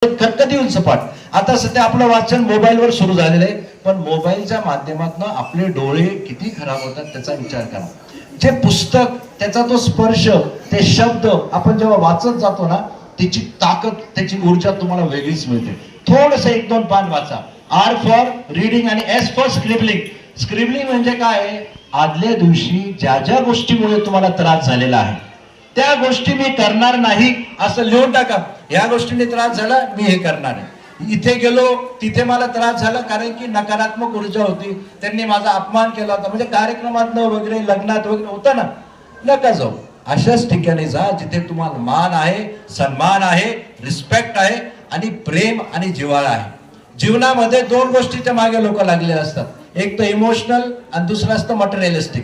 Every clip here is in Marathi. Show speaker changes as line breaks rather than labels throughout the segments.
कधी होईल सपाट. आता सध्या आपलं वाचन मोबाईलवर सुरू झालेलं आहे, पण मोबाईलच्या माध्यमातून आपले डोळे किती खराब होतात त्याचा विचार करा. जे पुस्तक, त्याचा तो स्पर्श, ते शब्द आपण जेव्हा वाचत जातो ना, त्याची ताकद, त्याची ऊर्जा तुम्हाला वेगळीच मिळते. थोडस एक दोन पान वाचा. आर फॉर रीडिंग आणि एस फॉर स्क्रिबलिंग. स्क्रिबलिंग म्हणजे काय? आदल्या दिवशी ज्या ज्या गोष्टीमुळे तुम्हाला त्रास झालेला आहे त्या गोष्टी मी करणार नाही असं लिहून टाका. या गोष्टीने त्रास झाला, मी हे करणार आहे. इथे गेलो, तिथे मला त्रास झाला कारण की नकारात्मक ऊर्जा होती, त्यांनी माझा अपमान केला होता, म्हणजे कार्यक्रमातनं वगैरे, लग्नात वगैरे होतं ना, नका जाऊ. अशाच ठिकाणी जा जिथे तुम्हाला मान आहे, सन्मान आहे, रिस्पेक्ट आहे आणि प्रेम आणि जिव्हाळा आहे. जीवनामध्ये दोन गोष्टीच्या मागे लोक लागलेले असतात. एक तर इमोशनल आणि दुसरं असतं मटेरियलिस्टिक.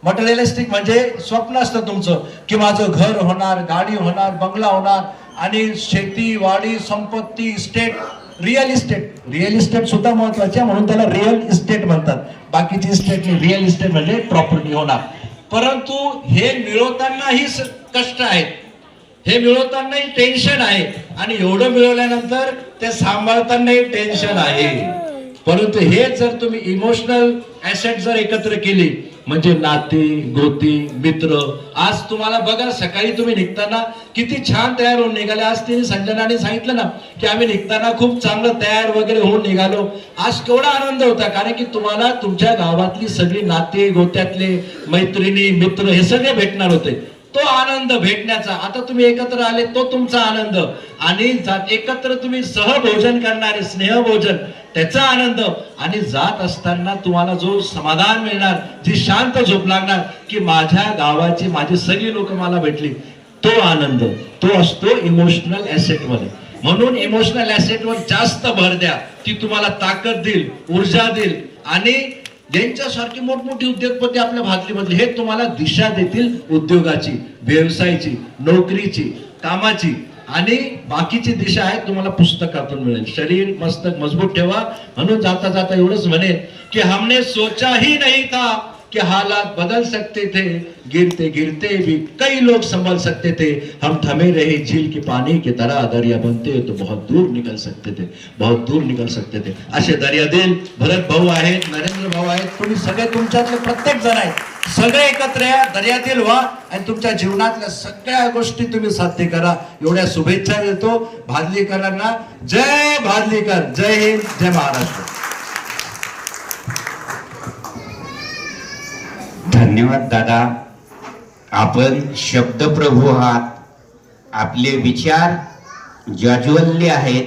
मटेरियलिस्टिक म्हणजे स्वप्न असतं तुमचं की माझं घर होणार, गाडी होणार, बंगला होणार आणि शेती, वाडी, संपत्ती, estate. Real estate, real estate सुद्धा महत्वाचे म्हणून त्याला रिअल इस्टेट म्हणतात. बाकीची इस्टेट नाही, रिअल इस्टेट म्हणजे प्रॉपर्टी होणार. परंतु हे मिळवतानाही कष्ट आहेत, हे मिळवतानाही टेन्शन आहे आणि एवढं मिळवल्यानंतर ते सांभाळतानाही टेन्शन आहे. परंतु हे जर तुम्ही इमोशनल ऍसेट जर एकत्र केली म्हणजे नाते, गोती, मित्र. आज तुम्हाला बघा, सकाळी तुम्ही निघताना किती छान तयार होऊन निघाले. आज तिने संजनाने सांगितलं ना की आम्ही निघताना खूप चांगलं तयार वगैरे होऊन निघालो. आज केवढा आनंद होता कारण की तुम्हाला तुमच्या गावातली सगळी नाते, गोत्यातले मैत्रिणी, मित्र हे सगळे भेटणार होते. तो आनंद भेटण्याचा, आता तुम्ही एकत्र आले तो तुमचा आनंद, आणि एकत्र तुम्ही सहभोजन करणारे स्नेहभोजन त्याचा आनंद, आणि जात असताना तुम्हाला जो समाधान मिळणार, जी शांत झोप लागणार की माझ्या गावाची माझी सगळी लोक मला भेटली, तो आनंद, तो असतो इमोशनल ऍसेट मध्ये. म्हणून इमोशनल ऍसेट वर जास्त भर द्या. ती तुम्हाला ताकद देईल, ऊर्जा देईल आणि यांच्यासारखी मोठमोठी उद्योगपती आपल्या भागलीमधले हे तुम्हाला दिशा देतील उद्योगाची, व्यवसायाची, नोकरीची, कामाची, आणि बाकीची दिशा आहे तुम्हाला पुस्तकातून मिळेल. शरीर मस्तक मजबूत ठेवा. म्हणून जाता जाता एवढंच म्हणेन की हमने सोचा ही नहीं था कि हालात बदल सकते थे, गिरते गिरते भी कई लोग संभल सकते थे, हम थमे रहे झील के पानी की तरह, दरिया बनते तो बहुत दूर निकल सकते थे, बहुत दूर निकल सकते थे. असे दर्यादिल भरत भाऊ आहेत, नरेंद्र भाऊ आहेत, तुम्ही सगळे तुमच्यातले प्रत्येक जण आहेत, सगळे एकत्र या, दर्यादिल व्हा आणि तुमच्या जीवनातल्या सगळ्या गोष्टी तुम्ही साध्य करा. एवढ्या शुभेच्छा देतो भादलीकरांना. जय भादलीकर, जय हिंद, जय महाराष्ट्र.
धन्यवाद दादा. आपण शब्दप्रभू आहात. आपले विचार जाज्वल्य आहेत.